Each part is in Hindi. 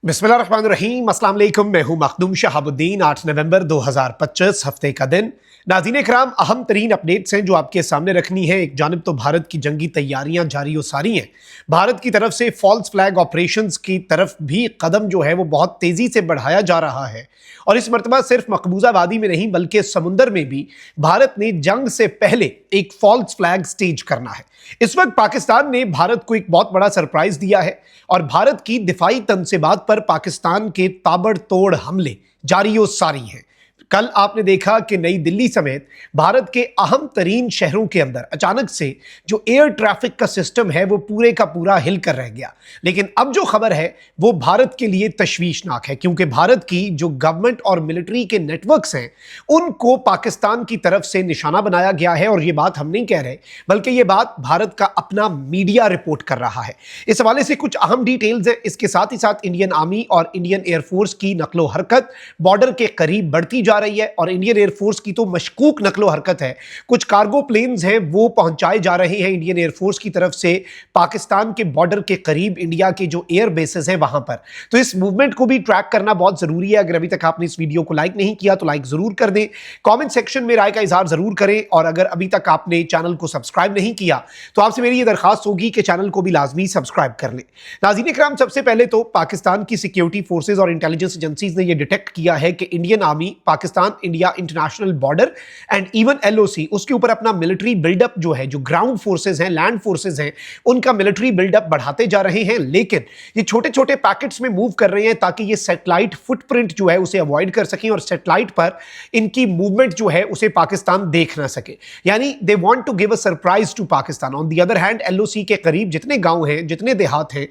बिस्मिल्लाहिर्रहमानिर्रहीम, अस्सलाम वालेकुम। मैं हूं मखदूम शहाबुद्दीन। 8 नवंबर 2025 हफ्ते का दिन। नाज़रीन कराम, अहम तरीन अपडेट्स हैं जो आपके सामने रखनी है। एक जानिब तो भारत की जंगी तैयारियां जारी और सारी हैं। भारत की तरफ से फॉल्स फ्लैग ऑपरेशंस की तरफ भी कदम जो है वो बहुत तेज़ी से बढ़ाया जा रहा है। और इस मरतबा सिर्फ मकबूजा वादी में नहीं बल्कि समुंदर में भी भारत ने जंग से पहले एक फॉल्स फ्लैग स्टेज करना है। इस वक्त पाकिस्तान ने भारत को एक बहुत बड़ा सरप्राइज दिया है और भारत की दिफाई तनसीबात पर पाकिस्तान के ताबड़तोड़ हमले जारी और सारी हैं। कल आपने देखा कि नई दिल्ली समेत भारत के अहम तरीन शहरों के अंदर अचानक से जो एयर ट्रैफिक का सिस्टम है वो पूरे का पूरा हिल कर रह गया। लेकिन अब जो खबर है वो भारत के लिए तशवीशनाक है, क्योंकि भारत की जो गवर्नमेंट और मिलिट्री के नेटवर्क्स हैं उनको पाकिस्तान की तरफ से निशाना बनाया गया है। और ये बात हम नहीं कह रहे बल्कि ये बात भारत का अपना मीडिया रिपोर्ट कर रहा है। इस हवाले से कुछ अहम डिटेल्स हैं। इसके साथ ही साथ इंडियन आर्मी और इंडियन एयरफोर्स की नकलो हरकत बॉर्डर के करीब बढ़ती जा रही है और इंडियन एयरफोर्स की तो मशकूक नकलो हरकत है। कुछ कार्गो प्लेन्स हैं वो पहुंचाए जा रहे हैं इंडियन एयरफोर्स की तरफ से पाकिस्तान के बॉर्डर के करीब इंडिया के जो एयर बेसेस हैं वहां पर। तो इस मूवमेंट को भी ट्रैक करना बहुत जरूरी है। अगर अभी तक आपने इस वीडियो को लाइक नहीं किया तो लाइक जरूर कर दें, कमेंट सेक्शन में राय का इजहार जरूर करें और अगर अभी तक आपने चैनल को सब्सक्राइब नहीं किया तो आपसे मेरी ये दरखास्त होगी कि चैनल को भी लाजमी सब्सक्राइब कर लें। नाज़रीन इकराम, सबसे पहले तो पाकिस्तान की सिक्योरिटी फोर्सेज और इंटेलिजेंस एजेंसीज ने यह डिटेक्ट किया है कि Indian army Pakistan India international border and even LOC उसके ऊपर अपना मिलिट्री बिल्डअप जो है, जो ग्राउंड फोर्सेज हैं, लैंड फोर्सेज हैं, उनका मिलिट्री बिल्डअप बढ़ाते जा रहे हैं। लेकिन ये छोटे छोटे पैकेट्स में मूव कर रहे हैं ताकि ये सैटेलाइट फुटप्रिंट जो है उसे अवॉइड कर सकें और सैटेलाइट पर इनकी मूवमेंट जो है उसे पाकिस्तान देख ना सके। यानी they want to give a surprise to Pakistan. On the other hand LOC के करीब जितने गांव हैं, जितने देहात हैं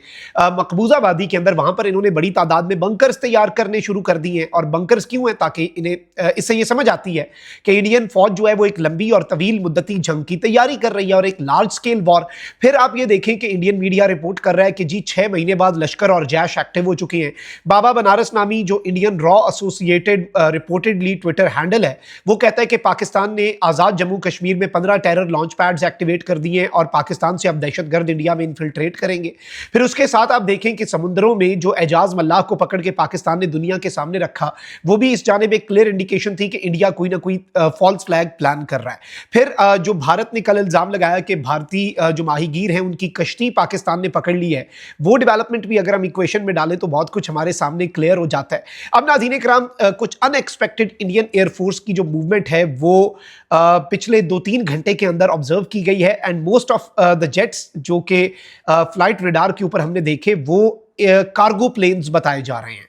मकबूजा वादी के अंदर, वहां पर इन्होंने बड़ी तादाद में बंकर्स तैयार करने शुरू कर दिए हैं। और बंकर्स क्यों हैं? ताकि इन्हें इससे ये समझ आती है कि इंडियन फौज जो है वो एक लंबी और तवील मुद्दती जंग की तैयारी कर रही है और एक लार्ज स्केल वॉर। फिर आप ये देखें कि इंडियन मीडिया रिपोर्ट कर रहा है कि जी 6 महीने बाद लश्कर और जैश एक्टिव हो चुके हैं। बाबा बनारस नामी जो Indian raw associated reportedly Twitter handle है वो कहता है कि पाकिस्तान ने आजाद जम्मू कश्मीर में 15 टेरर लॉन्च पैड्स एक्टिवेट कर दिए हैं और पाकिस्तान से अब दहशतगर्द इंडिया में इन्फिल्ट्रेट करेंगे। फिर उसके साथ आप देखें कि समुद्रों में जो एजाज मल्लाह को पकड़ के पाकिस्तान ने दुनिया के सामने रखा वो भी इस जानिब एक क्लियर इंडिकेशन थी कि इंडिया कोई ना कोई फॉल्स फ्लैग प्लान कर रहा है। फिर जो भारत ने कल इल्जाम लगाया कि भारतीय जो माहीगीर हैं उनकी कश्ती पाकिस्तान ने पकड़ ली है, वो डेवलपमेंट भी अगर हम इक्वेशन में डालें तो बहुत कुछ हमारे सामने क्लियर हो जाता है। अब नाज़रीन कराम, कुछ अनएक्सपेक्टेड इंडियन एयरफोर्स की जो मूवमेंट है वो पिछले 2-3 घंटे के अंदर ऑब्जर्व की गई है and most of the jets जो कि फ्लाइट रडार के ऊपर हमने देखे वो कार्गो प्लेन्स बताए जा रहे हैं।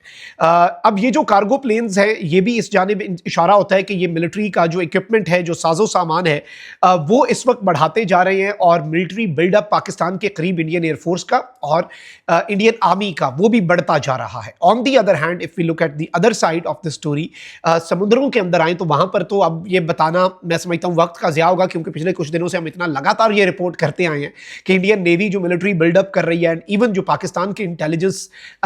अब ये जो कार्गो प्लेन्स हैं ये भी इस जानिब इशारा होता है कि ये मिलिट्री का जो इक्विपमेंट है, जो साजो सामान है वो इस वक्त बढ़ाते जा रहे हैं और मिलिट्री बिल्डअप पाकिस्तान के करीब इंडियन एयरफोर्स का और इंडियन आर्मी का वो भी बढ़ता जा रहा है। On the other hand if we look at the other side of the story, समुद्रों के अंदर आए तो वहां पर तो अब ये बताना मैं समझता हूँ वक्त का ज़िया होगा, क्योंकि पिछले कुछ दिनों से हम इतना लगातार ये रिपोर्ट करते आए हैं कि इंडियन नेवी जो मिलिट्री बिल्डअप कर रही है एंड इवन जो पाकिस्तान के इंटेलिजेंस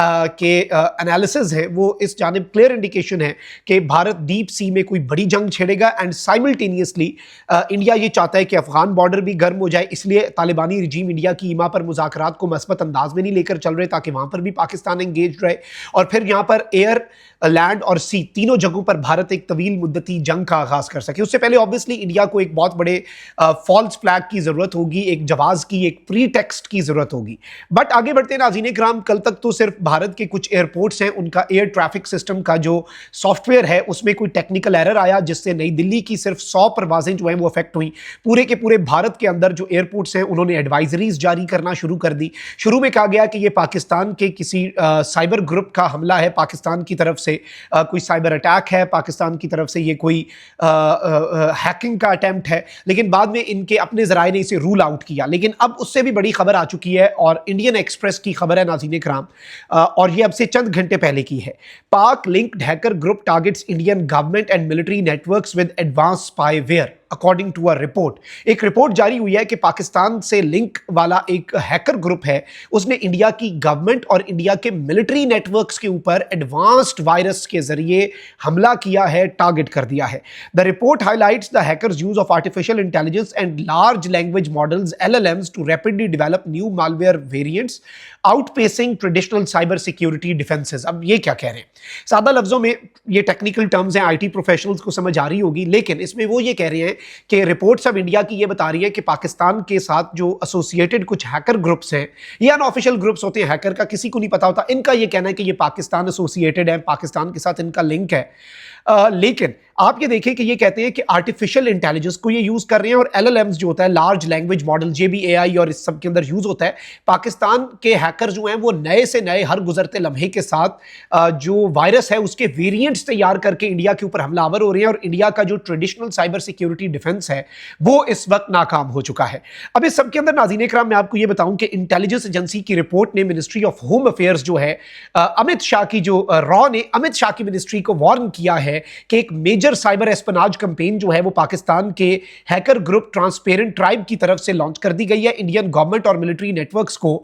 के एनालिसिस है वो इस जानिब क्लियर इंडिकेशन है कि भारत डीप सी में कोई बड़ी जंग छेड़ेगा एंड साइमल्टेनियसली इंडिया ये चाहता है कि अफगान बॉर्डर भी गर्म हो जाए। इसलिए तालिबानी रिजीम इंडिया की ईमा पर मुज़ाकरात को मस्बत अंदाज में नहीं लेकर चल रहे ताकि वहां पर भी पाकिस्तान एंगेज रहे और फिर यहां पर एयर, लैंड और सी तीनों जगहों पर भारत एक तवील मुद्दती जंग का आगाज कर सके। उससे पहले ऑब्वियसली इंडिया को एक बहुत बड़े फॉल्स फ्लैग की जरूरत होगी, एक जवाब की, एक प्री टेक्स्ट की जरूरत होगी। बट आगे बढ़ते नाज़रीन कराम, कल तक तो सिर्फ भारत के कुछ एयरपोर्ट्स हैं उनका एयर ट्रैफिक सिस्टम का जो सॉफ्टवेयर है उसमें कोई टेक्निकल एरर आया जिससे नई दिल्ली की सिर्फ 100 परवाजें जो हैं वो अफेक्ट हुई। पूरे के पूरे भारत के अंदर जो एयरपोर्ट्स हैं उन्होंने एडवाइजरीज जारी करना शुरू कर दी। शुरू में कहा गया कि यह पाकिस्तान के किसी साइबर ग्रुप का हमला है, पाकिस्तान की तरफ से कोई साइबर अटैक है, पाकिस्तान की तरफ से ये कोई हैकिंग का अटेम्प्ट है, लेकिन बाद में इनके अपने जराए ने इसे रूल आउट किया। लेकिन अब उससे भी बड़ी खबर आ चुकी है और इंडियन एक्सप्रेस की खबर है नाज़रीन कराम, और ये अब से चंद घंटे पहले की है। Pak linked hacker group targets Indian government and military networks with advance spyware. According to a report. एक रिपोर्ट जारी हुई है कि पाकिस्तान से लिंक वाला एक हैकर ग्रुप है, उसने इंडिया की गवर्नमेंट और इंडिया के मिलिट्री नेटवर्क्स के ऊपर एडवांस्ड वायरस के जरिए हमला किया है, टारगेट कर दिया है। The report highlights the hackers use of artificial intelligence and large language models LLMs to rapidly develop new malware variants outpacing traditional cyber security defences. अब ये क्या कह रहे हैं? सादा लफ्जों में ये टेक्निकल टर्म्स हैं, आईटी प्रोफेशनल्स को समझ आ रही होगी, लेकिन इसमें वो ये कह रहे हैं कि रिपोर्ट्स अब इंडिया की ये बता रही है कि पाकिस्तान के साथ जो एसोसिएटेड कुछ हैकर ग्रुप्स हैं, ये अनऑफिशियल ग्रुप्स होते हैं, हैकर का किसी को नहीं पता होता, इनका ये कहना है कि ये पाकिस्तान एसोसिएटेड है, पाकिस्तान के साथ इनका लिंक है। लेकिन आप ये देखें कि ये कहते हैं कि आर्टिफिशियल इंटेलिजेंस को ये यूज कर रहे हैं और LLMs जो होता है, लार्ज लैंग्वेज मॉडल, ये भी AI और इस सब के अंदर यूज होता है। पाकिस्तान के हैकर जो हैं वो नए से नए हर गुजरते लम्हे के साथ जो वायरस है उसके वेरिएंट्स तैयार करके इंडिया के ऊपर हमलावर हो रहे हैं और इंडिया का जो ट्रेडिशनल साइबर सिक्योरिटी डिफेंस है वो इस वक्त नाकाम हो चुका है। अब इस सब के अंदर नाज़रीन इकराम मैं आपको ये बताऊं कि इंटेलिजेंस एजेंसी की रिपोर्ट ने मिनिस्ट्री ऑफ होम अफेयर्स जो है अमित शाह की जो रॉ ने अमित शाह की मिनिस्ट्री को वार्न किया है कि एक मेजर साइबर एस्पनाज कैंपेन जो है वो पाकिस्तान के हैकर ग्रुप ट्रांसपेरेंट ट्राइब की तरफ से लॉन्च कर दी गई है। इंडियन गवर्नमेंट और मिलिट्री नेटवर्क्स को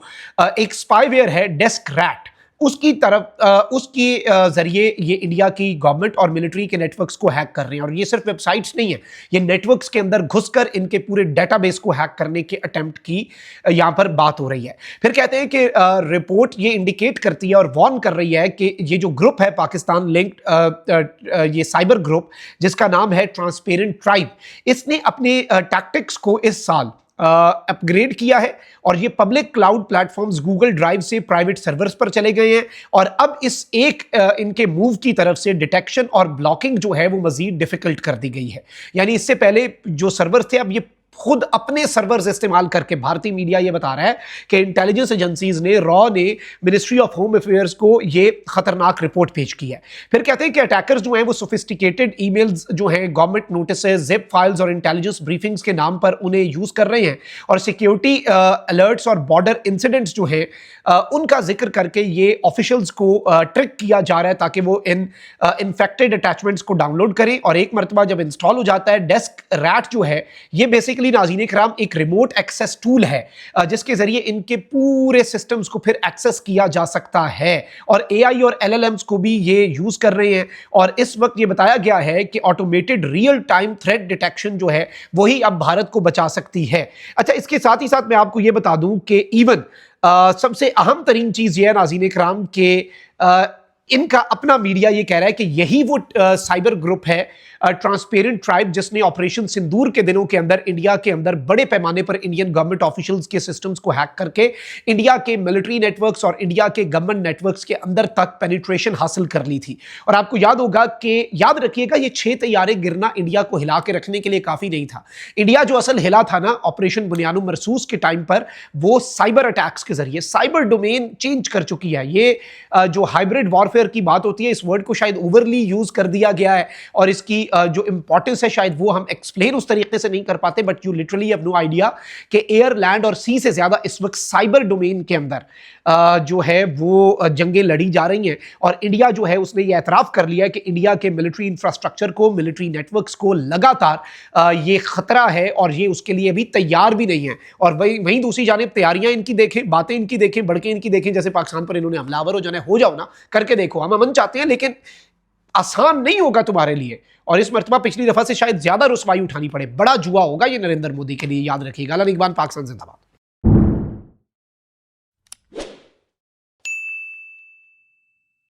एक स्पाईवेयर है डेस्क रैट, उसकी तरफ उसके जरिए ये इंडिया की गवर्नमेंट और मिलिट्री के नेटवर्क्स को हैक कर रहे हैं। और ये सिर्फ वेबसाइट्स नहीं है, ये नेटवर्क्स के अंदर घुसकर इनके पूरे डेटाबेस को हैक करने के अटेम्प्ट की यहां पर बात हो रही है। फिर कहते हैं कि रिपोर्ट ये इंडिकेट करती है और वार्न कर रही है कि ये जो ग्रुप है पाकिस्तान लिंक्ड ये साइबर ग्रुप जिसका नाम है ट्रांसपेरेंट ट्राइब, इसने अपने टैक्टिक्स को इस साल अपग्रेड किया है और ये public cloud platforms Google drive से प्राइवेट सर्वर्स पर चले गए हैं और अब इस एक इनके मूव की तरफ से डिटेक्शन और ब्लॉकिंग जो है वो मजीद डिफिकल्ट कर दी गई है। यानी इससे पहले जो सर्वर्स थे अब ये खुद अपने सर्वर्स इस्तेमाल करके, भारतीय मीडिया ये बता रहा है कि इंटेलिजेंस एजेंसीज ने रॉ ने मिनिस्ट्री ऑफ होम अफेयर्स को ये खतरनाक रिपोर्ट पेश की है। फिर कहते हैं कि अटैकर्स जो हैं वो सोफिस्टिकेटेड ईमेल्स जो हैं, गवर्नमेंट नोटिसेस, जिप फाइल्स और इंटेलिजेंस ब्रीफिंग्स के नाम पर उन्हें यूज कर रहे हैं और सिक्योरिटी अलर्ट्स और बॉर्डर इंसिडेंट्स जो हैं उनका जिक्र करके ये ऑफिशियल्स को ट्रिक किया जा रहा है ताकि वो इन इन्फेक्टेड अटैचमेंट्स को डाउनलोड करें और एक मरतबा जब इंस्टॉल हो जाता है, डेस्क रैट जो है ये बेसिकली नाज़रीन इकराम एक रिमोट एक्सेस टूल है जिसके जरिए इनके पूरे सिस्टम्स को फिर एक्सेस किया जा सकता है और AI और LLMs को भी ये यूज कर रहे हैं। और इस वक्त ये बताया गया है कि automated real time threat detection जो है वही अब भारत को बचा सकती है। अच्छा, इसके साथ ही साथ मैं आपको ये बता दूं कि इवन सबसे अहम तरीन चीज ये है नाज़रीन इकराम के इनका अपना मीडिया ये कह रहा है कि यही वो साइबर ग्रुप है ट्रांसपेरेंट ट्राइब जिसने ऑपरेशन सिंदूर के दिनों के अंदर इंडिया के अंदर बड़े पैमाने पर इंडियन गवर्नमेंट ऑफिशियल्स के सिस्टम्स को हैक करके इंडिया के मिलिट्री नेटवर्क्स और इंडिया के गवर्नमेंट नेटवर्क्स के अंदर तक पेनिट्रेशन हासिल कर ली थी। और आपको याद होगा कि, याद रखिएगा, ये 6 तैयारे गिरना इंडिया को हिला के रखने के लिए काफी नहीं था। इंडिया जो असल हिला था ना ऑपरेशन बुनियादो मरसूस के टाइम पर, वो साइबर अटैक्स के जरिए साइबर डोमेन चेंज कर चुकी है। ये जो हाइब्रिड वॉरफेयर की बात होती है, इस वर्ड को शायद ओवरली यूज कर दिया गया है और इसकी जो इंपॉर्टेंस है शायद वो हम एक्सप्लेन उस तरीके से नहीं कर पाते, but you literally have no idea कि एयर, लैंड और सी से ज्यादा इस वक्त साइबर डोमेन के अंदर जो है वो जंगें लड़ी जा रही हैं। और इंडिया जो है उसने ये एतराफ़ कर लिया है कि इंडिया के मिलिट्री इंफ्रास्ट्रक्चर को, मिलिट्री नेटवर्क्स को लगातार ये खतरा है और ये उसके लिए भी तैयार भी नहीं है। और वहीं दूसरी जानिब तैयारियां इनकी देखें, बातें इनकी देखें, बढ़के इनकी देखें, जैसे पाकिस्तान पर इन्होंने हमलावर हो जाओ ना, करके देखो। हम अमन चाहते हैं लेकिन आसान नहीं होगा तुम्हारे लिए और इस मरतबा पिछली दफा से शायद ज्यादा रुसवाई उठानी पड़े। बड़ा जुआ होगा ये नरेंद्र मोदी के लिए, याद रखिएगा। अल्लाह निगहबान, पाकिस्तान जिंदाबाद।